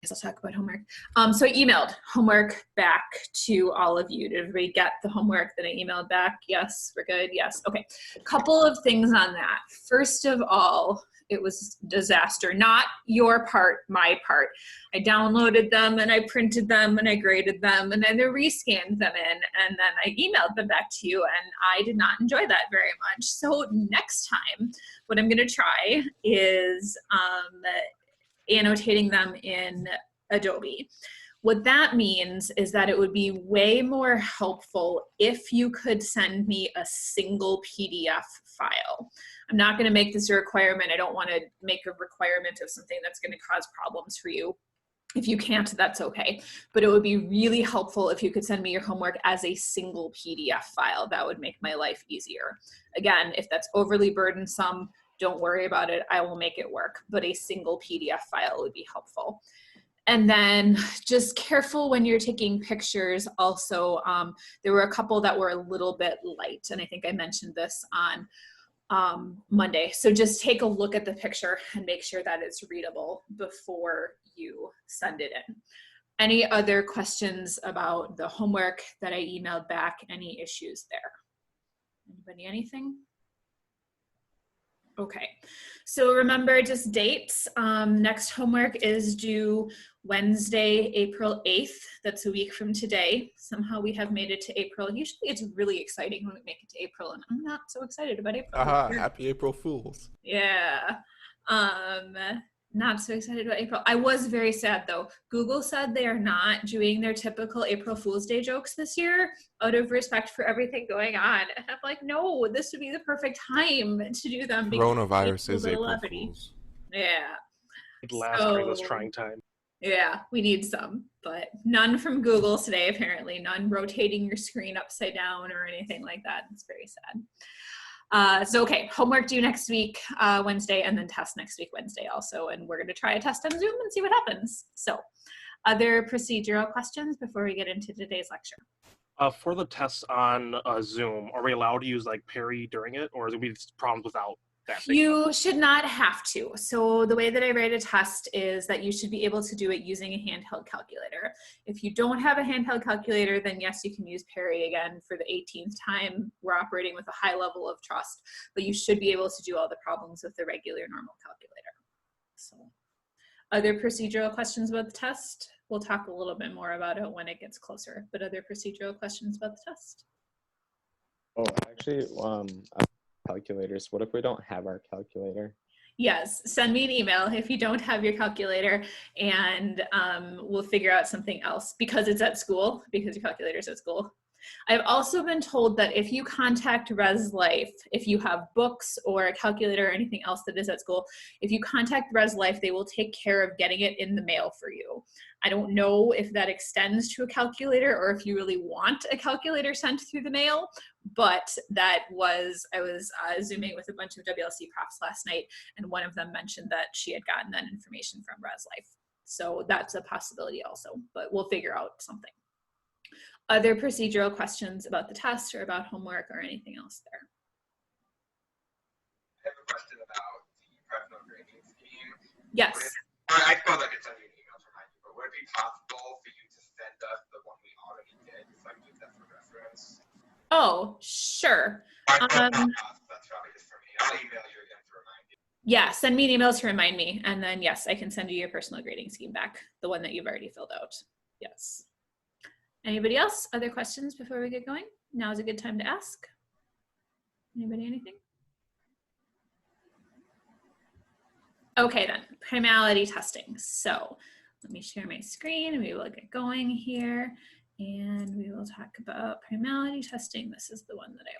I'll talk about homework. So I emailed homework back to all of you. Did everybody get the homework that I emailed back? Yes, we're good. Yes. Okay. Couple of things on that. First of all, it was disaster. Not your part, my part. I downloaded them and I printed them and I graded them and then I rescanned them in and then I emailed them back to you, and I did not enjoy that very much. So next time, what I'm going to try is annotating them in Adobe. What that means is that it would be way more helpful if you could send me a single PDF file. I'm not going to make this a requirement. I don't want to make a requirement of something that's going to cause problems for you. If you can't, that's okay. But it would be really helpful if you could send me your homework as a single PDF file. That would make my life easier. Again, if that's overly burdensome, don't worry about it. I will make it work. But a single PDF file would be helpful. And then just careful when you're taking pictures. Also, there were a couple that were a little bit light. And I think I mentioned this on Monday. So just take a look at the picture and make sure that it's readable before you send it in. Any other questions about the homework that I emailed back? Any issues there? Anybody, anything? Okay, so remember just dates. Next homework is due Wednesday, April 8th. That's a week from today. Somehow we have made it to April. Usually it's really exciting when we make it to April, and I'm not so excited about April. Happy April Fools. Yeah. Not so excited about April. I was very sad though. Google said they are not doing their typical April Fool's Day jokes this year out of respect for everything going on. And I'm like, no, this would be the perfect time to do them. Coronavirus is April Fools. Yeah. It lasts during this trying time. Yeah, we need some, but none from Google today, apparently. None rotating your screen upside down or anything like that. It's very sad. So, okay, homework due next week, Wednesday, and then test next week, Wednesday also. And we're going to try a test on Zoom and see what happens. So, other procedural questions before we get into today's lecture? For the test on Zoom, are we allowed to use like Perry during it, or is it be problems without that? You should not have to. So the way that I write a test is that you should be able to do it using a handheld calculator. If you don't have a handheld calculator, then yes, you can use Perry again for the 18th time. We're operating with a high level of trust, but you should be able to do all the problems with the regular normal calculator. So, other procedural questions about the test? We'll talk a little bit more about it when it gets closer, but other procedural questions about the test? Oh, actually, calculators. What if we don't have our calculator? Yes, send me an email if you don't have your calculator, and we'll figure out something else because it's at school, because your calculator's at school. I've also been told that if you contact ResLife, if you have books or a calculator or anything else that is at school, if you contact ResLife, they will take care of getting it in the mail for you. I don't know if that extends to a calculator or if you really want a calculator sent through the mail, but that was, I was Zooming with a bunch of WLC profs last night, and one of them mentioned that she had gotten that information from ResLife. So that's a possibility also, but we'll figure out something. Other procedural questions about the test or about homework or anything else there? I have a question about the professional grading scheme. Yes. I suppose I could send you an email to remind you, but would it be possible for you to send us the one we already did so I can use that for reference? Oh, sure. That's probably just for me. I'll email you again to remind you. Yeah, send me an email to remind me, and then yes, I can send you your personal grading scheme back, the one that you've already filled out. Yes. Anybody else? Other questions before we get going? Now is a good time to ask. Anybody, anything? Okay then, primality testing. So let me share my screen and we will get going here and we will talk about primality testing. This is the one that I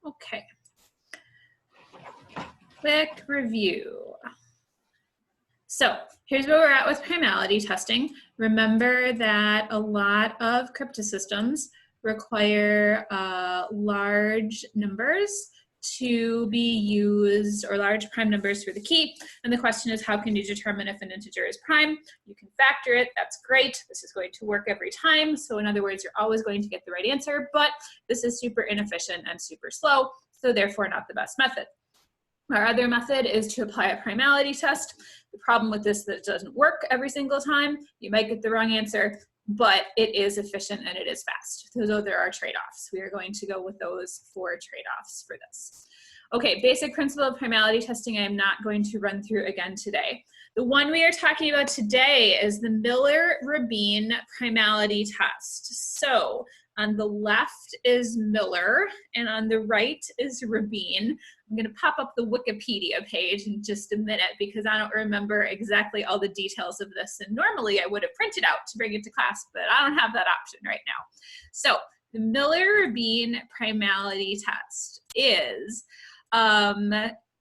want. Okay. Quick review. So here's where we're at with primality testing. Remember that a lot of cryptosystems require large numbers to be used, or large prime numbers for the key. And the question is, how can you determine if an integer is prime? You can factor it, that's great. This is going to work every time. So in other words, you're always going to get the right answer, but this is super inefficient and super slow, so therefore not the best method. Our other method is to apply a primality test. The problem with this is that it doesn't work every single time. You might get the wrong answer, but it is efficient and it is fast. Those are our trade-offs. We are going to go with those 4 trade-offs for this. Okay, basic principle of primality testing I am not going to run through again today. The one we are talking about today is the Miller-Rabin primality test. So on the left is Miller and on the right is Rabin. I'm going to pop up the Wikipedia page in just a minute because I don't remember exactly all the details of this. And normally I would have printed out to bring it to class, but I don't have that option right now. So the Miller-Rabin primality test is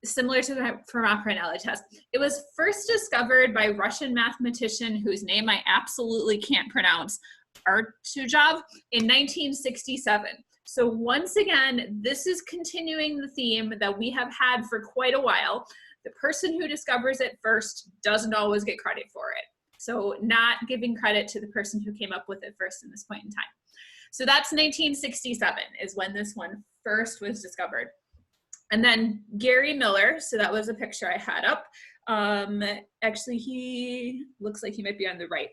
similar to the Fermat primality test. It was first discovered by Russian mathematician whose name I absolutely can't pronounce, Artyomov, in 1967. So once again, this is continuing the theme that we have had for quite a while. The person who discovers it first doesn't always get credit for it. So not giving credit to the person who came up with it first in this point in time. So that's 1967 is when this one first was discovered. And then Gary Miller, so that was a picture I had up. Actually, he looks like he might be on the right.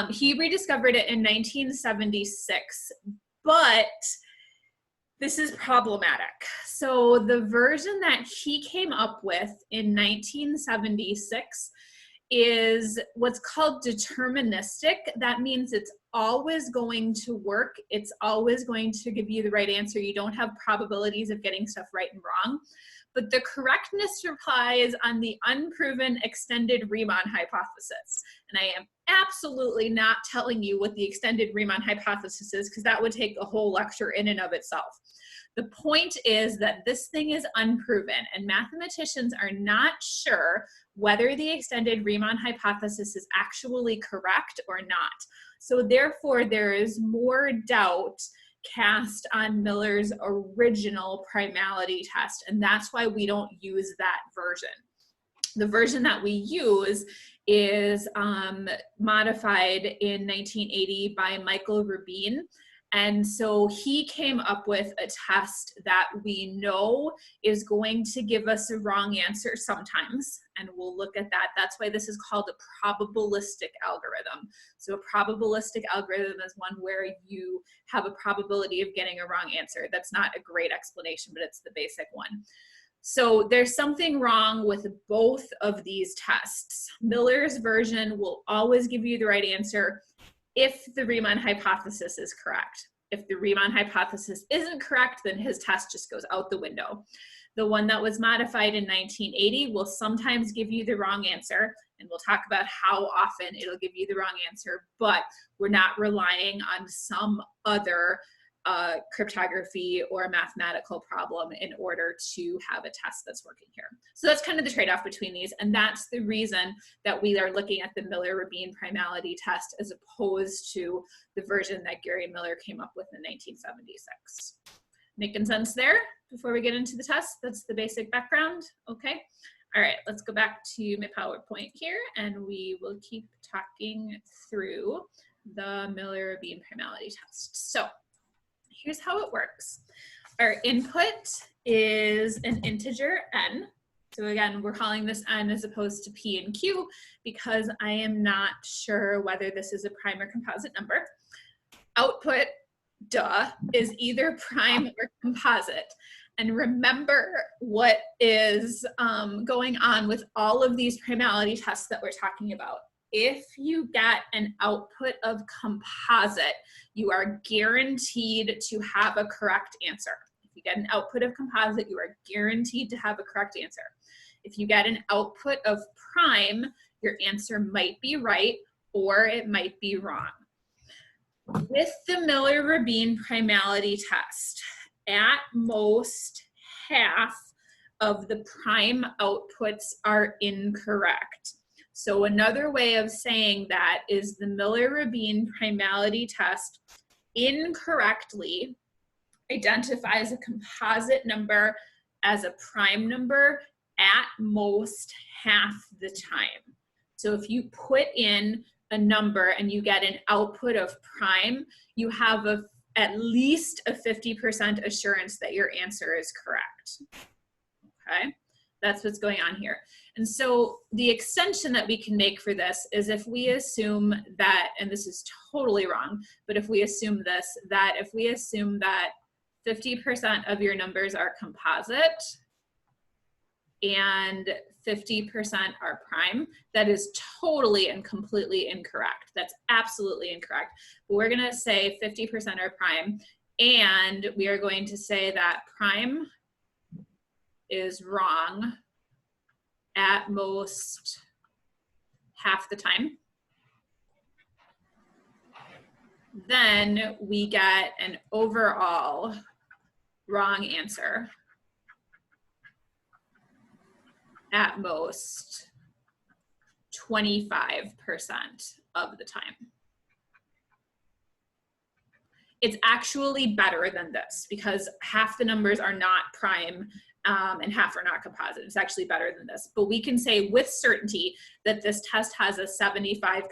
He rediscovered it in 1976, but this is problematic. So the version that he came up with in 1976 is what's called deterministic. That means it's always going to work. It's always going to give you the right answer. You don't have probabilities of getting stuff right and wrong. But the correctness relies on the unproven extended Riemann hypothesis. And I am absolutely not telling you what the extended Riemann hypothesis is because that would take a whole lecture in and of itself. The point is that this thing is unproven and mathematicians are not sure whether the extended Riemann hypothesis is actually correct or not. So therefore, there is more doubt cast on Miller's original primality test, and that's why we don't use that version. The version that we use is modified in 1980 by Michael Rabin. And so he came up with a test that we know is going to give us a wrong answer sometimes, and we'll look at that. That's why this is called a probabilistic algorithm. So a probabilistic algorithm is one where you have a probability of getting a wrong answer. That's not a great explanation, but it's the basic one. So there's something wrong with both of these tests. Miller's version will always give you the right answer if the Riemann hypothesis is correct. If the Riemann hypothesis isn't correct, then his test just goes out the window. The one that was modified in 1980 will sometimes give you the wrong answer, and we'll talk about how often it'll give you the wrong answer, but we're not relying on some other cryptography or mathematical problem in order to have a test that's working here. So that's kind of the trade-off between these, and that's the reason that we are looking at the Miller-Rabin primality test as opposed to the version that Gary Miller came up with in 1976. Making sense there before we get into the test? That's the basic background, okay? All right, let's go back to my PowerPoint here, and we will keep talking through the Miller-Rabin primality test. So here's how it works. Our input is an integer n. So again, we're calling this n as opposed to p and q because I am not sure whether this is a prime or composite number. Output, duh, is either prime or composite. And remember what is going on with all of these primality tests that we're talking about. If you get an output of composite, you are guaranteed to have a correct answer. If you get an output of composite, you are guaranteed to have a correct answer. If you get an output of prime, your answer might be right or it might be wrong. With the Miller-Rabin primality test, at most half of the prime outputs are incorrect. So another way of saying that is the Miller-Rabin primality test incorrectly identifies a composite number as a prime number at most half the time. So if you put in a number and you get an output of prime, you have at least a 50% assurance that your answer is correct. Okay, That's what's going on here. And so the extension that we can make for this is if we assume that, and this is totally wrong, but if we assume this, that if we assume that 50% of your numbers are composite and 50% are prime, that is totally and completely incorrect. That's absolutely incorrect. But we're gonna say 50% are prime, and we are going to say that prime is wrong at most half the time. Then we get an overall wrong answer at most 25% of the time. It's actually better than this because half the numbers are not prime and half are not composite. It's actually better than this. But we can say with certainty that this test has a 75%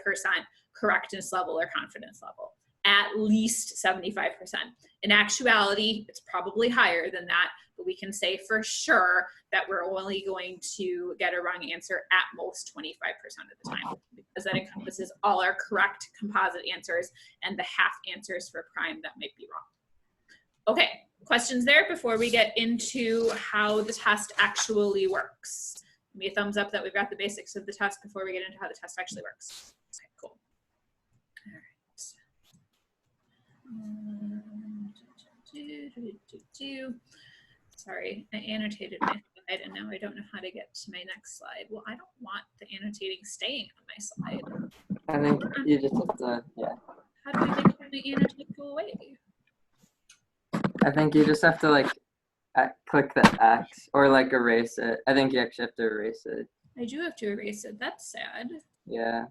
correctness level or confidence level, at least 75%. In actuality, it's probably higher than that, but we can say for sure that we're only going to get a wrong answer at most 25% of the time, because that encompasses all our correct composite answers and the half answers for prime that might be wrong. Okay, questions there before we get into how the test actually works? Give me a thumbs up that we've got the basics of the test before we get into how the test actually works. Okay, cool. All right. Sorry, I annotated my slide and now I don't know how to get to my next slide. Well, I don't want the annotating staying on my slide. I think you just have to, yeah. How do I make the annotate go away? I think you just have to like click the X or like erase it. I think you actually have to erase it. I do have to erase it. That's sad. Yeah,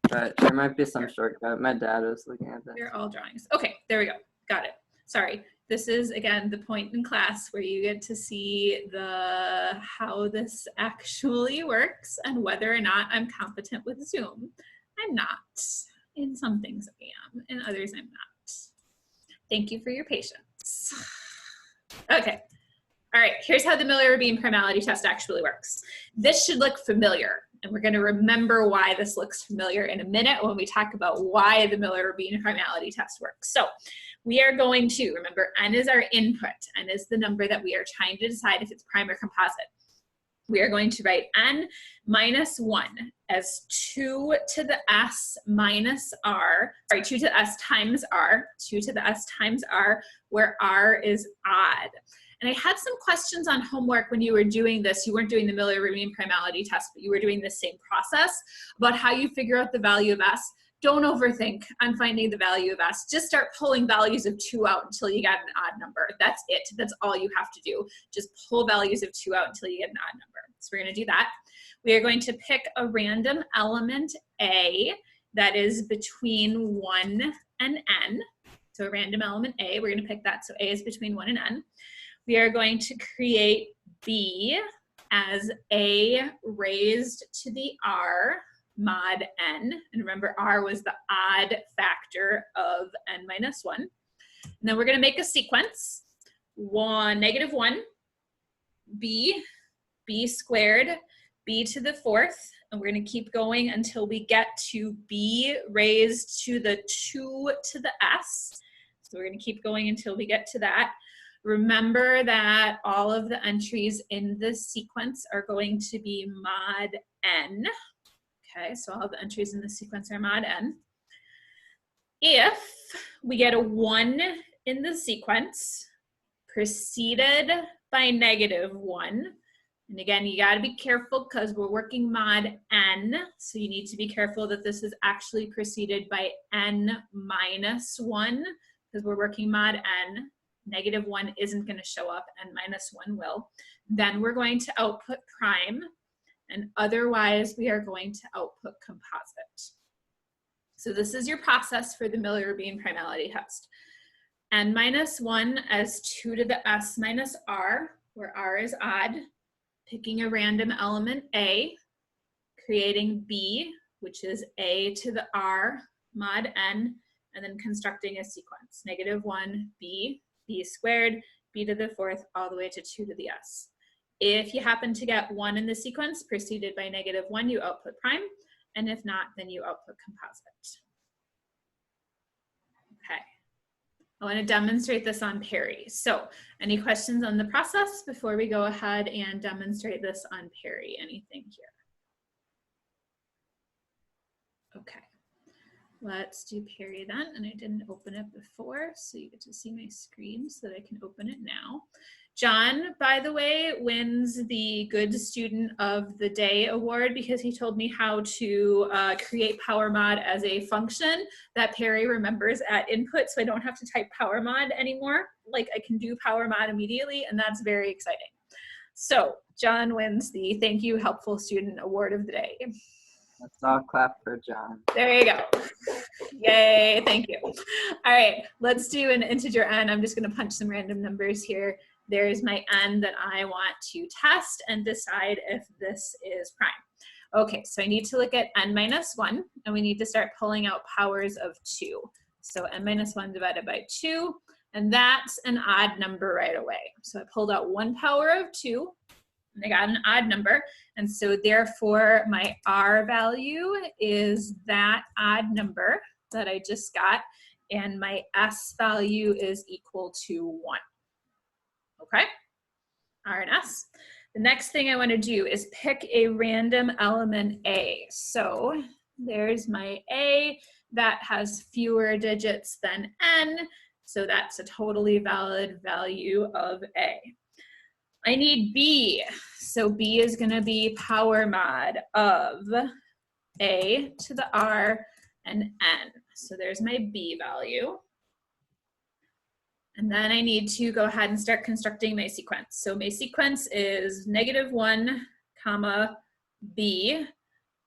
but there might be some shortcut. My dad was looking at that. They're all drawings. Okay, there we go. Got it. Sorry. This is, again, the point in class where you get to see how this actually works and whether or not I'm competent with Zoom. I'm not. In some things I am, in others I'm not. Thank you for your patience. Okay. All right, here's how the Miller-Rabin primality test actually works. This should look familiar, and we're going to remember why this looks familiar in a minute when we talk about why the Miller-Rabin primality test works. So we are going to, remember, n is our input. N is the number that we are trying to decide if it's prime or composite. We are going to write n minus 1 as 2 to the s minus r, sorry, 2 to the s times r, 2 to the s times r, where r is odd. And I had some questions on homework when you were doing this. You weren't doing the Miller-Rabin primality test, but you were doing the same process about how you figure out the value of s. Don't overthink on finding the value of s. Just start pulling values of 2 out until you get an odd number. That's it. That's all you have to do. Just pull values of 2 out until you get an odd number. So we're going to do that. We are going to pick a random element A that is between 1 and n. So a random element A, we're going to pick that. So A is between 1 and n. We are going to create B as A raised to the r mod n. And remember, r was the odd factor of n minus 1. And then we're going to make a sequence. Negative 1, b squared, b to the 4th. And we're going to keep going until we get to b raised to the 2 to the s. So we're going to keep going until we get to that. Remember that all of the entries in this sequence are going to be mod n. Okay, so all the entries in the sequence are mod n. If we get a 1 in the sequence preceded by negative 1, and again, you got to be careful because we're working mod n, so you need to be careful that this is actually preceded by n minus 1 because we're working mod n. Negative 1 isn't going to show up, and minus 1 will. Then we're going to output prime, and otherwise we are going to output composite. So this is your process for the Miller-Rabin primality test. N minus 1 as 2 to the s minus r, where r is odd, picking a random element A, creating B, which is A to the r mod n, and then constructing a sequence. Negative 1, B, b squared, b to the 4th, all the way to 2 to the s. If you happen to get 1 in the sequence preceded by -1, you output prime. And if not, then you output composite. Okay. I want to demonstrate this on Perry. So any questions on the process before we go ahead and demonstrate this on Perry? Anything here? Okay. Let's do Perry then, and I didn't open it before, so you get to see my screen so that I can open it now. John, by the way, wins the Good Student of the Day award because he told me how to create PowerMod as a function that Perry remembers at input, so I don't have to type PowerMod anymore. Like, I can do PowerMod immediately, and that's very exciting. So John wins the Thank You Helpful Student Award of the Day. Let's all clap for John. There you go. Yay, thank you. All right, let's do an integer n. I'm just going to punch some random numbers here. There's my n that I want to test and decide if this is prime. Okay, so I need to look at n minus 1, and we need to start pulling out powers of 2. So n minus 1 divided by 2, and that's an odd number right away. So I pulled out 1 power of 2, and I got an odd number, and so therefore my r value is that odd number that I just got, and my s value is equal to 1. Okay, r and s. The next thing I want to do is pick a random element a. So there's my a that has fewer digits than n, so that's a totally valid value of a. I need b, so b is going to be power mod of a to the r and n. So there's my b value. And then I need to go ahead and start constructing my sequence. So my sequence is -1, comma, b,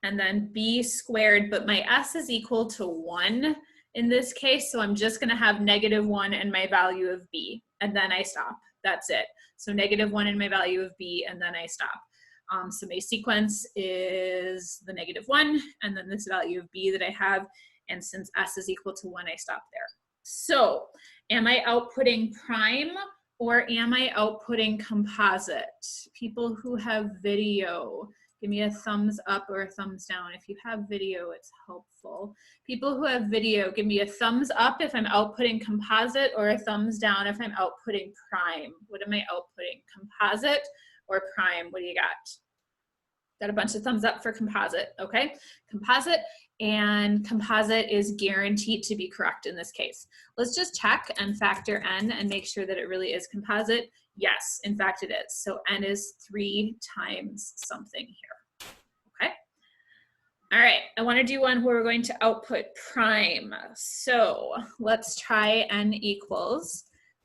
and then b squared, but my s is equal to 1 in this case, so I'm just gonna have -1 and my value of b, and then I stop. That's it. So -1 and my value of b, and then I stop. So my sequence is the -1, and then this value of b that I have, and since s is equal to 1, I stop there. So am I outputting prime or am I outputting composite? People who have video, give me a thumbs up or a thumbs down. If you have video, it's helpful. People who have video, give me a thumbs up if I'm outputting composite or a thumbs down if I'm outputting prime. What am I outputting? Composite or prime? What do you got? Got a bunch of thumbs up for composite, okay? Composite, and composite is guaranteed to be correct in this case. Let's just check and factor n and make sure that it really is composite. Yes, in fact it is. So n is 3 times something here, okay? All right, I wanna do one where we're going to output prime. So let's try n equals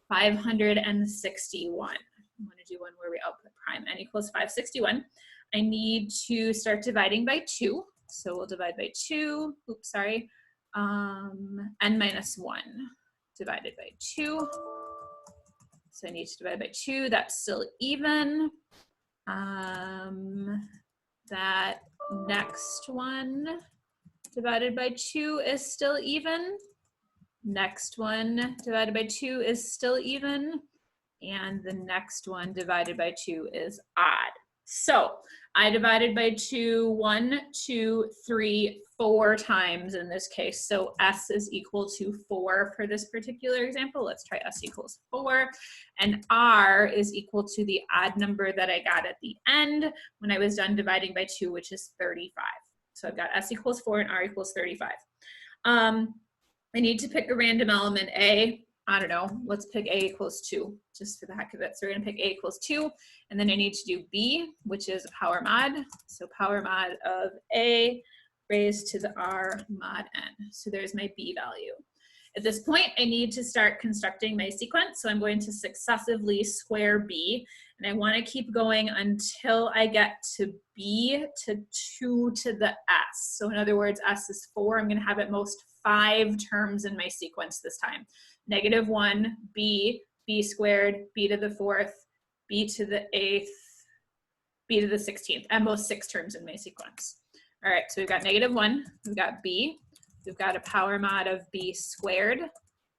561. I wanna do one where we output prime. N equals 561. I need to start dividing by 2. So we'll divide by 2, oops, sorry, n minus 1 divided by 2. So I need to divide by 2, that's still even. That next one divided by 2 is still even. Next one divided by 2 is still even. And the next one divided by 2 is odd. So I divided by 2, 1, 2, 3, 4 times in this case. So s is equal to 4 for this particular example. Let's try s equals 4. And r is equal to the odd number that I got at the end when I was done dividing by 2, which is 35. So I've got s equals 4 and r equals 35. I need to pick a random element a. I don't know, let's pick a equals 2, just for the heck of it. So we're gonna pick a equals 2, and then I need to do b, which is a power mod. So power mod of a raised to the r mod n. So there's my b value. At this point, I need to start constructing my sequence. So I'm going to successively square b, and I wanna keep going until I get to b to 2 to the s. So in other words, s is 4. I'm gonna have at most 5 terms in my sequence this time. -1, b, b squared, b to the 4th, b to the 8th, b to the 16th, at most 6 terms in my sequence. All right, so we've got -1, we've got b, we've got a power mod of b squared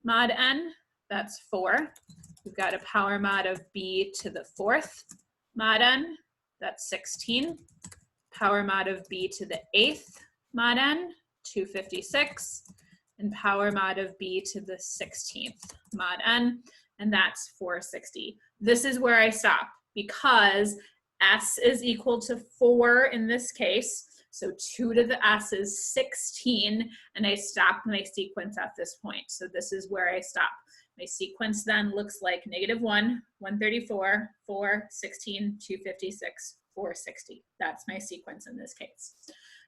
mod n, that's 4. We've got a power mod of b to the 4th mod n, that's 16. Power mod of b to the 8th mod n, 256. And power mod of b to the 16th mod n, and that's 460. This is where I stop because s is equal to 4 in this case. So 2 to the s is 16, and I stop my sequence at this point. So this is where I stop. My sequence then looks like -1, 134, 4, 16, 256, 460. That's my sequence in this case.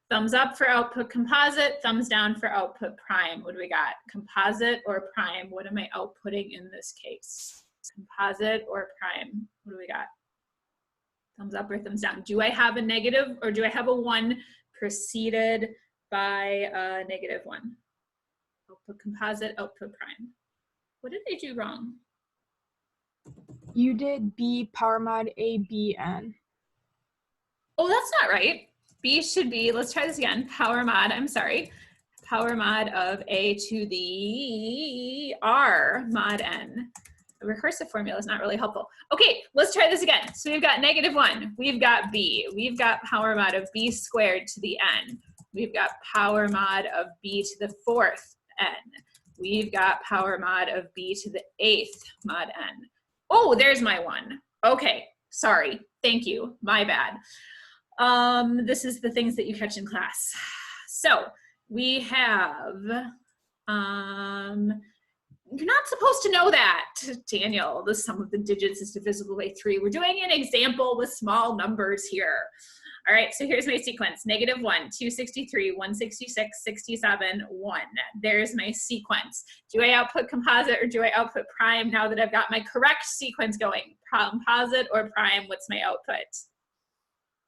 Thumbs up for output composite, thumbs down for output prime. What do we got? Composite or prime? What am I outputting in this case? Composite or prime? What do we got? Thumbs up or thumbs down? Do I have a negative or do I have a 1 preceded by a -1? Output composite, output prime. What did I do wrong? You did B power mod A B N. Oh, that's not right. B should be, let's try this again. Power mod, I'm sorry. Power mod of A to the R mod N. The recursive formula is not really helpful. Okay, let's try this again. So we've got -1, we've got B, we've got power mod of B squared to the N. We've got power mod of B to the 4th N. We've got power mod of B to the 8th mod N. Oh, there's my 1. Okay, sorry, thank you, my bad. This is the things that you catch in class. So we have, you're not supposed to know that, Daniel. The sum of the digits is divisible by 3. We're doing an example with small numbers here. All right, so here's my sequence. -1, 263, 166, 67, 1. There's my sequence. Do I output composite or do I output prime now that I've got my correct sequence going? Composite or prime, what's my output?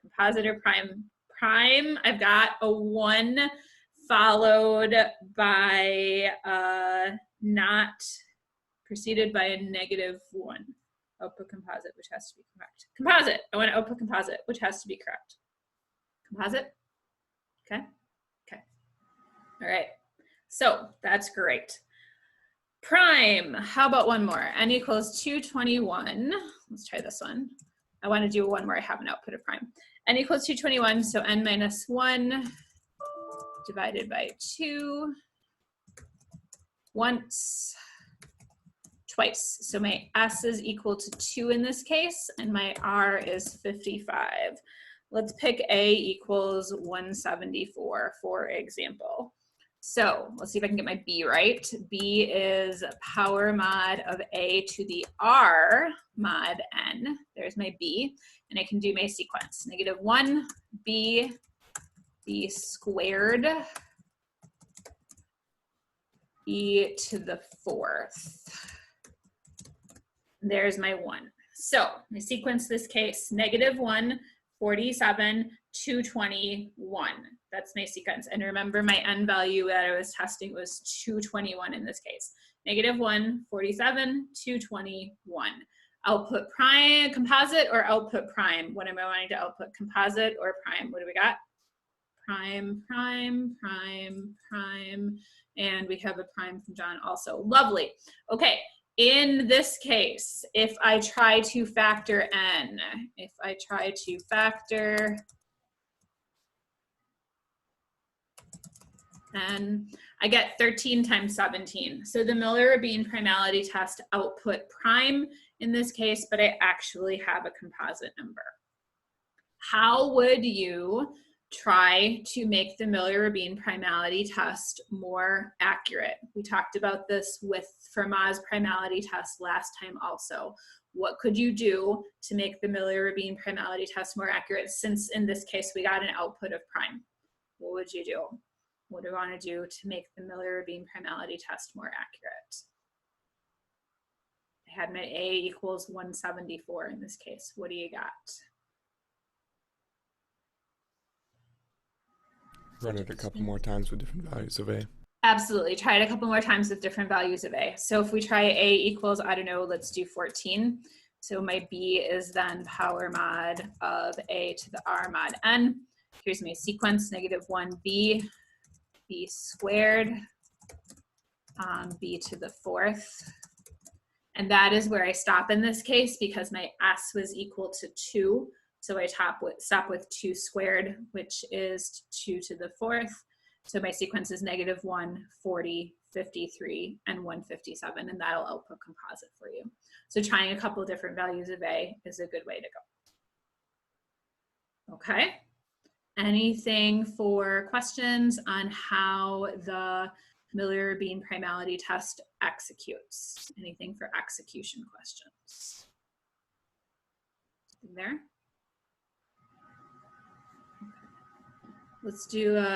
Composite or prime? Prime, I've got a 1 followed by not preceded by a -1. Output composite, which has to be correct. Composite, I want to output composite, which has to be correct. Composite, okay, okay. All right, so that's great. Prime, how about one more? N equals 221. Let's try this one. I want to do one where I have an output of prime. N equals 221, so n minus 1 divided by 2 once, twice. So my S is equal to 2 in this case, and my R is 55. Let's pick A equals 174, for example. So let's see if I can get my B right. B is power mod of A to the R mod N. There's my B, and I can do my sequence. -1, B, B squared, E to the 4th. There's my 1. So my sequence this case, -1, 47, 221. That's my sequence. And remember my n value that I was testing was 221 in this case. -1, 47, 221. Output prime, composite or output prime? What am I wanting to output? Composite or prime? What do we got? Prime, prime, prime, prime. And we have a prime from John also. Lovely. Okay. In this case, if I try to factor n, if I try to factor n, I get 13 times 17. So the Miller-Rabin primality test output prime in this case, but I actually have a composite number. How would you try to make the Miller-Rabin primality test more accurate? We talked about this with Fermat's primality test last time also. What could you do to make the Miller-Rabin primality test more accurate, since in this case we got an output of prime? What would you do? What do I want to do to make the Miller-Rabin primality test more accurate? I had my A equals 174 in this case. What do you got? Run it a couple more times with different values of A. Absolutely, try it a couple more times with different values of A. So if we try A equals, I don't know, let's do 14. So my B is then power mod of A to the R mod N. Here's my sequence, -1 B, B squared, B to the 4th, And that is where I stop in this case because my S was equal to 2. So I stop with 2 squared, which is 2 to the 4th. So my sequence is -1, 40, 53, and 157, and that'll output composite for you. So trying a couple different values of A is a good way to go. Okay. Anything for questions on how the Miller-Bean primality test executes? Anything for execution questions? There. Let's do